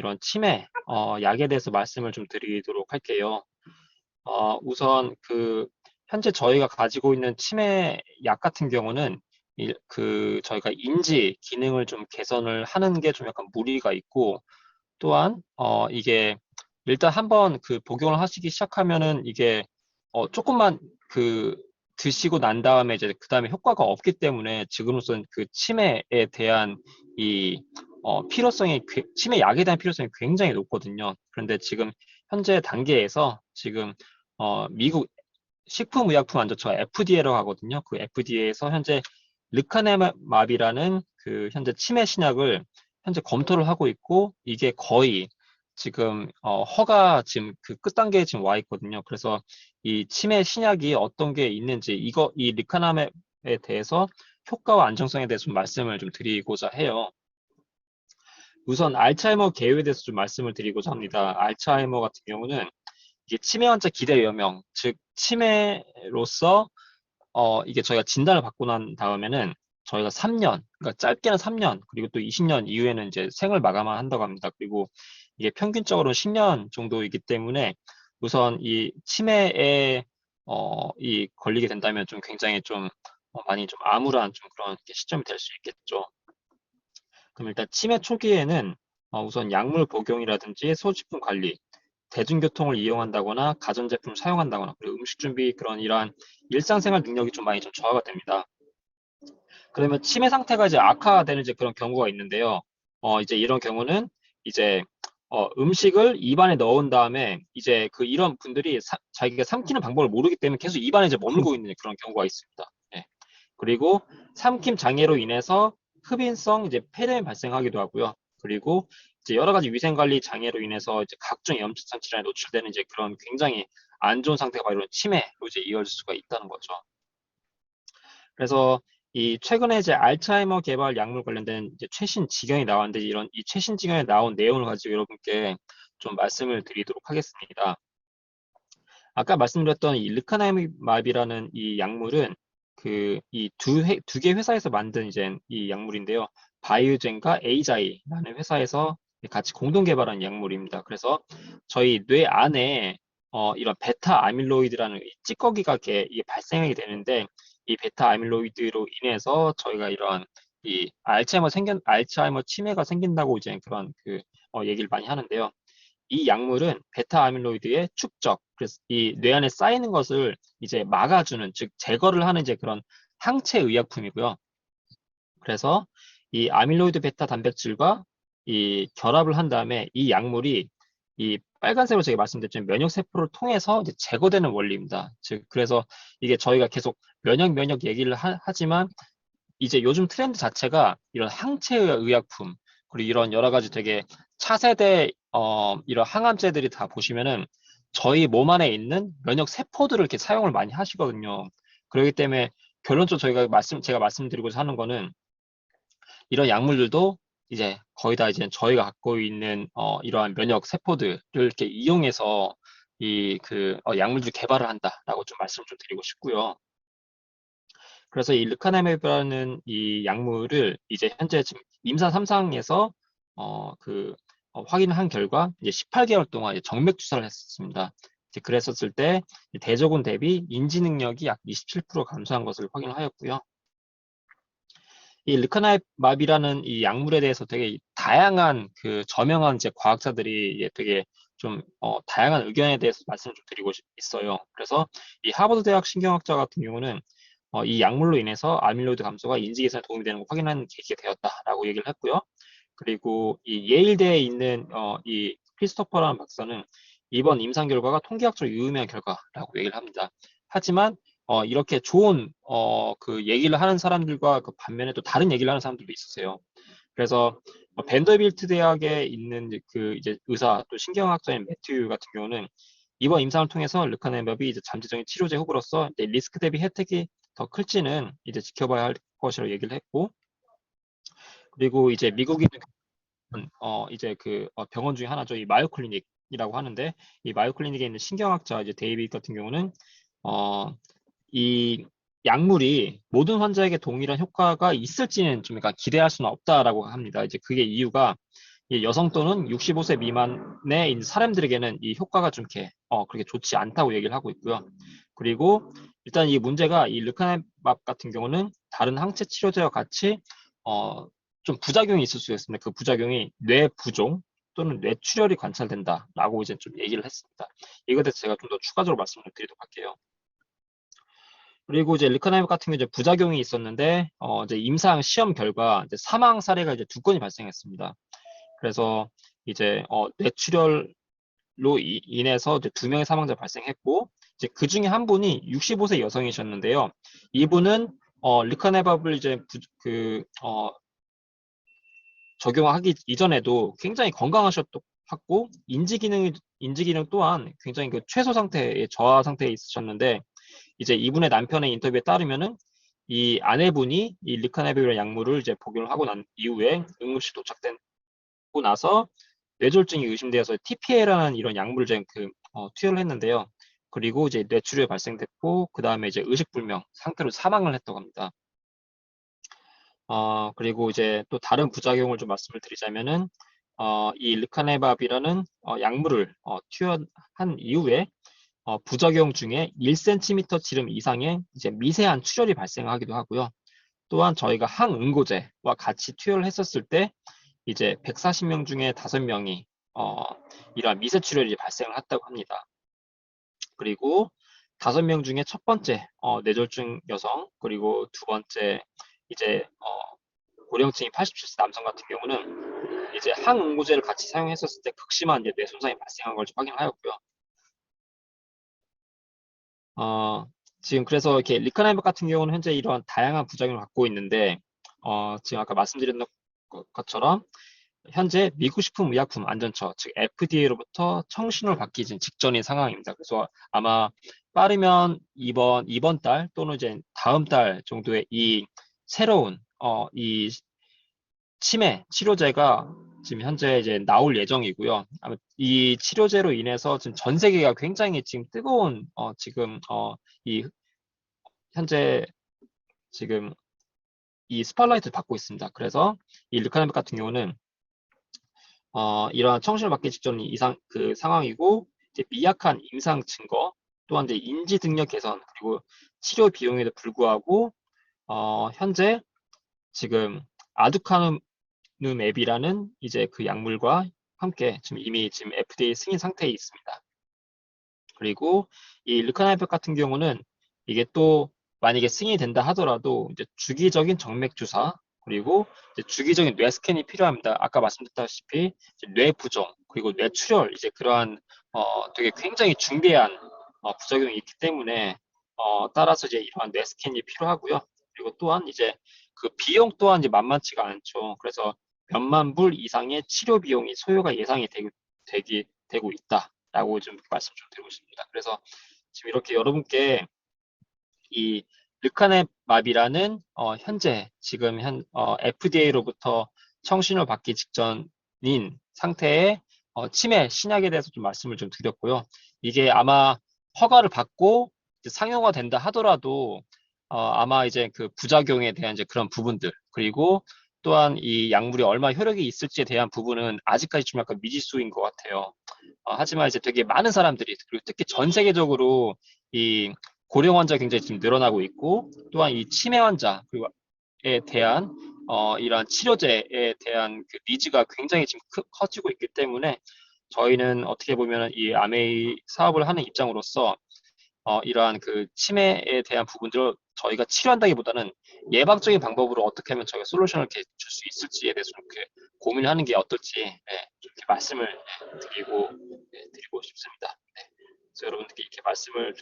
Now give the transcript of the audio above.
이런 치매, 약에 대해서 말씀을 좀 드리도록 할게요. 우선 현재 저희가 가지고 있는 치매 약 같은 경우는 저희가 인지 기능을 좀 개선을 하는 게 좀 약간 무리가 있고, 또한 이게 일단 한번 복용을 하시기 시작하면은 이게 조금만 드시고 난 다음에 이제 그 다음에 효과가 없기 때문에 지금으로선 치매에 대한 이 치매 약에 대한 필요성이 굉장히 높거든요. 그런데 지금 현재 단계에서 지금 미국 식품의약품안전처가 FDA라고 하거든요. 그 FDA에서 현재 르카네맙이라는 현재 치매 신약을 현재 검토를 하고 있고, 이게 거의 지금 허가 지금 끝 단계에 지금 와 있거든요. 그래서 이 치매 신약이 어떤 게 있는지 이 르카네맙에 대해서 효과와 안정성에 대해서 좀 말씀을 좀 드리고자 해요. 우선 알츠하이머 계열에 대해서 좀 말씀을 드리고자 합니다. 알츠하이머 같은 경우는 이게 치매 환자 기대 여명, 즉 치매로서 이게 저희가 진단을 받고 난 다음에는 저희가 3년, 그러니까 짧게는 3년, 그리고 또 20년 이후에는 이제 생을 마감을 한다고 합니다. 그리고 이게 평균적으로 10년 정도이기 때문에 우선 이 치매에 걸리게 된다면 좀 굉장히 좀 많이 좀 암울한 좀 그런 시점이 될 수 있겠죠. 그럼 일단 치매 초기에는 우선 약물 복용이라든지 소지품 관리, 대중교통을 이용한다거나 가전제품 사용한다거나 그리고 음식 준비 그런 이러한 일상생활 능력이 좀 많이 좀 저하가 됩니다. 그러면 치매 상태가 이제 악화되는 이제 그런 경우가 있는데요. 이제 이런 경우는 이제 음식을 입안에 넣은 다음에 이제 이런 분들이 자기가 삼키는 방법을 모르기 때문에 계속 입안에 이제 머물고 있는 그런 경우가 있습니다. 예. 그리고 삼킴 장애로 인해서 흡인성 이제 폐렴이 발생하기도 하고요. 그리고 이제 여러 가지 위생관리 장애로 인해서 이제 각종 염증성 질환에 노출되는 이제 그런 굉장히 안 좋은 상태가 바로 이런 치매로 이제 이어질 수가 있다는 거죠. 그래서 이 최근에 이제 알츠하이머 개발 약물 관련된 이제 최신 지경이 나왔는데 이런 이 최신 지경에 나온 내용을 가지고 여러분께 좀 말씀을 드리도록 하겠습니다. 아까 말씀드렸던 이 르카나이맙이라는 이 약물은 이 두 개 회사에서 만든 이제 이 약물인데요. 바이오젠과 에이자이라는 회사에서 같이 공동 개발한 약물입니다. 그래서 저희 뇌 안에 이런 베타 아밀로이드라는 이 찌꺼기가 이게 발생하게 되는데 이 베타 아밀로이드로 인해서 저희가 이런 이 알츠하이머 치매가 생긴다고 이제 그런 얘기를 많이 하는데요. 이 약물은 베타 아밀로이드의 축적, 그래서 이 뇌 안에 쌓이는 것을 이제 막아주는, 즉 제거를 하는 이제 그런 항체 의약품이고요. 그래서 이 아밀로이드 베타 단백질과 이 결합을 한 다음에 이 약물이 이 빨간색으로 제가 말씀드렸지만 면역 세포를 통해서 이제 제거되는 원리입니다. 즉 그래서 이게 저희가 계속 면역 얘기를 하지만 이제 요즘 트렌드 자체가 이런 항체 의약품 그리고 이런 여러 가지 되게 차세대 이런 항암제들이 다 보시면은 저희 몸 안에 있는 면역 세포들을 이렇게 사용을 많이 하시거든요. 그렇기 때문에 결론적으로 제가 말씀드리고자 하는 거는 이런 약물들도 이제 거의 다 이제 저희가 갖고 있는 이러한 면역 세포들을 이렇게 이용해서 약물들 개발을 한다라고 좀 말씀을 좀 드리고 싶고요. 그래서 이 르카네맵이라는 이 약물을 이제 현재 지금 임사 3상에서 확인을 한 결과 이제 18개월 동안 이제 정맥 주사를 했었습니다. 이제 그랬었을 때 대조군 대비 인지 능력이 약 27% 감소한 것을 확인을 하였고요. 이 르카네맙이라는 이 약물에 대해서 되게 다양한 저명한 이제 과학자들이 되게 좀 다양한 의견에 대해서 말씀을 좀 드리고 있어요. 그래서 이 하버드 대학 신경학자 같은 경우는 이 약물로 인해서 아밀로이드 감소가 인지 개선에 도움이 되는 걸 확인한 계기가 되었다라고 얘기를 했고요. 그리고 이 예일대에 있는 이 크리스토퍼라는 박사는 이번 임상 결과가 통계학적으로 유의미한 결과라고 얘기를 합니다. 하지만 이렇게 좋은 얘기를 하는 사람들과 반면에 또 다른 얘기를 하는 사람들도 있었어요. 그래서 벤더빌트 대학에 있는 이제 의사 또 신경학자인 매튜 같은 경우는 이번 임상을 통해서 르카네맙이 이제 잠재적인 치료제 후보로서 이제 리스크 대비 혜택이 더 클지는 이제 지켜봐야 할 것이라고 얘기를 했고, 그리고 이제 미국인 이제 병원 중에 하나죠. 이 마요 클리닉이라고 하는데 이 마요 클리닉에 있는 신경학자 이제 데이빗 같은 경우는 이 약물이 모든 환자에게 동일한 효과가 있을지는 좀 약간 기대할 수는 없다라고 합니다. 이제 그게 이유가 이 여성 또는 65세 미만의 사람들에게는 이 효과가 좀 이렇게 그렇게 좋지 않다고 얘기를 하고 있고요. 그리고 일단 이 문제가 이 르카네밥 같은 경우는 다른 항체 치료제와 같이 어, 좀 부작용이 있을 수 있습니다. 그 부작용이 뇌 부종 또는 뇌출혈이 관찰된다라고 이제 좀 얘기를 했습니다. 이거에 대해서 제가 좀 더 추가적으로 말씀을 드리도록 할게요. 그리고 이제 리카네밥 같은 경우 이제 부작용이 있었는데 이제 임상 시험 결과 이제 사망 사례가 이제 2건이 발생했습니다. 그래서 이제 뇌출혈로 인해서 이제 2명의 사망자 발생했고 이제 그 중에 한 분이 65세 여성이셨는데요. 이분은 리카네밥을 이제 적용하기 이전에도 굉장히 건강하셨고 인지 기능 또한 굉장히 그 최소 상태의 저하 상태에 있으셨는데 이제 이분의 남편의 인터뷰에 따르면은 이 아내분이 이 리카네밥이라는 약물을 이제 복용을 하고 난 이후에 응급실 도착되고 나서 뇌졸중이 의심되어서 TPA라는 이런 약물을 이제 투여를 했는데요. 그리고 이제 뇌출혈이 발생됐고 그 다음에 이제 의식불명 상태로 사망을 했다고 합니다. 그리고 이제 또 다른 부작용을 좀 말씀을 드리자면은 이 르카네밥이라는 약물을 투여한 이후에 부작용 중에 1cm 지름 이상의 이제 미세한 출혈이 발생하기도 하고요. 또한 저희가 항응고제와 같이 투여를 했었을 때 이제 140명 중에 5명이 이러한 미세 출혈이 발생을 했다고 합니다. 그리고 5명 중에 첫 번째 뇌졸중 여성 그리고 두 번째 이제 고령층인 87세 남성 같은 경우는 이제 항응고제를 같이 사용했었을 때 극심한 이제 뇌 손상이 발생한 걸 좀 확인하였고요. 어, 지금 그래서 이렇게 리카네밥 같은 경우는 현재 이러한 다양한 부작용을 갖고 있는데 지금 아까 말씀드린 것처럼 현재 미국 식품의약품 안전처 즉 FDA로부터 청신호를 받기 직전인 상황입니다. 그래서 아마 빠르면 이번 달 또는 이제 다음 달 정도에 이 새로운 이 치매 치료제가 지금 현재 이제 나올 예정이고요. 아마 이 치료제로 인해서 지금 전 세계가 굉장히 지금 뜨거운 지금 이 현재 지금 이 스팟라이트를 받고 있습니다. 그래서 이 르카네밥 같은 경우는 이러한 청신을 받기 직전 이상 그 상황이고 이제 미약한 임상 증거 또한 이제 인지 능력 개선 그리고 치료 비용에도 불구하고 현재 지금 아두카누맵이라는 이제 그 약물과 함께 지금 이미 지금 FDA 승인 상태에 있습니다. 그리고 이 르카나이프 같은 경우는 이게 또 만약에 승인이 된다 하더라도 이제 주기적인 정맥 주사 그리고 이제 주기적인 뇌 스캔이 필요합니다. 아까 말씀드렸다시피 뇌 부종 그리고 뇌 출혈 이제 그러한 되게 굉장히 중대한 부작용이 있기 때문에 따라서 이제 이러한 뇌 스캔이 필요하고요. 그리고 또한 이제 그 비용 또한 이제 만만치가 않죠. 그래서 몇만 불 이상의 치료 비용이 소요가 예상이 되고 있다라고 좀 말씀 좀 드리고 싶습니다. 그래서 지금 이렇게 여러분께 이 르카네맙이라는 현재 지금 FDA로부터 청신을 받기 직전인 상태의 치매 신약에 대해서 좀 말씀을 좀 드렸고요. 이게 아마 허가를 받고 상용화 된다 하더라도 아마 이제 그 부작용에 대한 이제 그런 부분들 그리고 또한 이 약물이 얼마 효력이 있을지에 대한 부분은 아직까지 좀 약간 미지수인 것 같아요. 하지만 이제 되게 많은 사람들이 그리고 특히 전 세계적으로 이 고령 환자 굉장히 지금 늘어나고 있고 또한 이 치매 환자 그리고에 대한 이러한 치료제에 대한 그 니즈가 굉장히 지금 커지고 있기 때문에 저희는 어떻게 보면 이 아메이 사업을 하는 입장으로서 이러한 그 치매에 대한 부분들을 저희가 치료한다기보다는 예방적인 방법으로 어떻게 하면 저희가 솔루션을 줄 수 있을지에 대해서 이렇게 고민을 하는 게 어떨지 좀 이렇게 말씀을 드리고 싶습니다. 그래서 여러분들께 이렇게 말씀을